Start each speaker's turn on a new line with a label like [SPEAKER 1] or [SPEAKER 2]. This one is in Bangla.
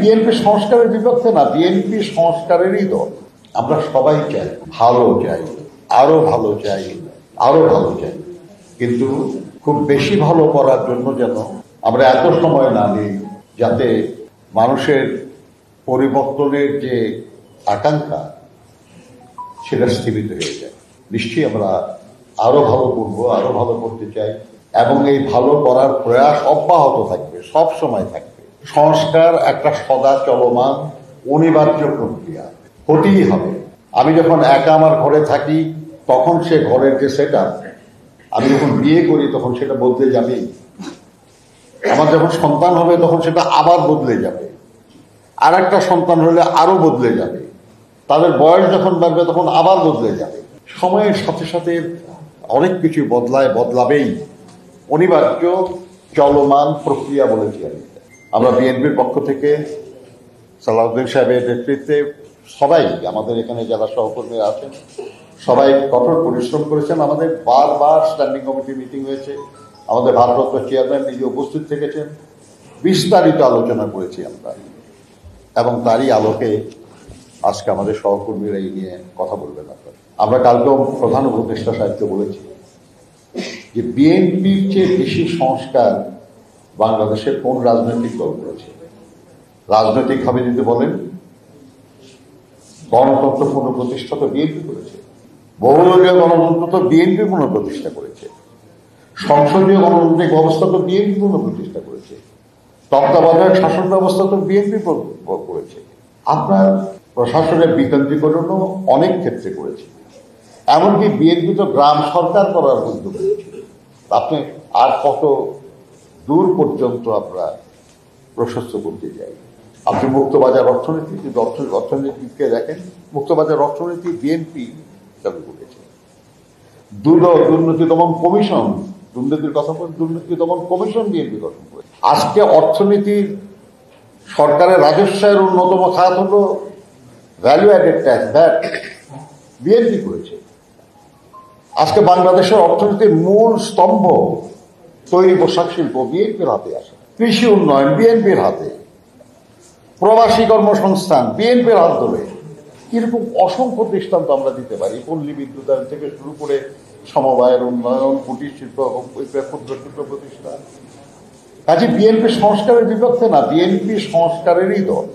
[SPEAKER 1] বিএনপি সংস্কারের বিপক্ষে না, বিএনপি সংস্কারেরই দল। আমরা সবাই চাই, ভালো চাই, আরো ভালো চাই, আরো ভালো চাই, কিন্তু খুব বেশি ভালো করার জন্য যেন আমরা এত সময় না নিই, যাতে মানুষের পরিবর্তনের যে আকাঙ্ক্ষা সেটা স্থিমিত হয়ে যায়। নিশ্চয়ই আমরা আরো ভালো করব, আরো ভালো করতে চাই, এবং এই ভালো করার প্রয়াস অব্যাহত থাকবে, সব সময় থাকবে। সংস্কার একটা সদা চলমান অনিবার্য প্রক্রিয়া, হতেই হবে। আমি যখন একা আমার ঘরে থাকি তখন সে ঘরের যে সেটআপ, আমি যখন বিয়ে করি তখন সেটা বদলে যাবে। আমার যখন সন্তান হবে তখন সেটা আবার বদলে যাবে, আর একটা সন্তান হলে আরো বদলে যাবে, তাদের বয়স যখন বাড়বে তখন আবার বদলে যাবে। সময়ের সাথে সাথে অনেক কিছু বদলায়, বদলাবেই, অনিবার্য চলমান প্রক্রিয়া বলেছি আমি। আমরা বিএনপির পক্ষ থেকে সালাউদ্দিন সাহেবের নেতৃত্বে সবাই, আমাদের এখানে যারা সহকর্মীরা আছেন সবাই কঠোর পরিশ্রম করেছেন। আমাদের বারবার স্ট্যান্ডিং কমিটি মিটিং হয়েছে, আমাদের ভারপ্রাপ্ত চেয়ারম্যান নিজে উপস্থিত থেকেছেন, বিস্তারিত আলোচনা করেছি আমরা, এবং তারই আলোকে আজকে আমাদের সহকর্মীরা এই নিয়ে কথা বলবেন। আমরা কালকেও প্রধান উপদেষ্টা সাহেবকে বলেছি যে বিএনপির চেয়ে বেশি সংস্কার বাংলাদেশের কোন রাজনৈতিক দল করেছে। রাজনৈতিকভাবে যদি বলেন, গণতন্ত্র পুনঃপ্রতিষ্ঠা তো বিএনপি করেছে, বহুদলীয় গণতন্ত্র তো বিএনপি পুনঃপ্রতিষ্ঠা করেছে, সংসদীয় গণতান্ত্রিক ব্যবস্থা তো বিএনপি পুনঃপ্রতিষ্ঠা করেছে, তত্ত্বাবধায়ক শাসন ব্যবস্থা তো বিএনপি করেছে। আপনার প্রশাসনের বিকেন্দ্রীকরণও অনেক ক্ষেত্রে করেছে, এমনকি বিএনপি তো গ্রাম সরকার করার উদ্যোগ করেছিল। আপনি আর কত দূর পর্যন্ত আমরা প্রশস্ত করতে চাই। আপনি মুক্তবাজার অর্থনীতি, যদি অর্থনীতিকে দেখেন, মুক্তবাজার অর্থনীতি বিএনপি চালু করেছে। দুর্নীতি দমন কমিশন, দুর্নীতির কথা বলেন, দুর্নীতি দমন কমিশন বিএনপি গঠন করে। আজকে অর্থনীতির সরকারের রাজস্বের অন্যতম খাত হল value added tax, VAT, BNP করেছে। আজকে বাংলাদেশের অর্থনীতির মূল স্তম্ভ তৈরি পোশাক শিল্প বিএনপির হাতে আসে, কৃষি উন্নয়ন বিএনপির হাতে, প্রবাসী কর্মসংস্থান বিএনপির হাত ধরে। এরকম অসংখ্য দৃষ্টান্ত আমরা দিতে পারি, পল্লী বিদ্যুতায়ন থেকে শুরু করে সমবায়ের উন্নয়ন, কুটির শিল্প এবং ক্ষুদ্র শিল্প প্রতিষ্ঠান। কাজে বিএনপি সংস্কারের বিপক্ষে না, বিএনপি সংস্কারেরই দল।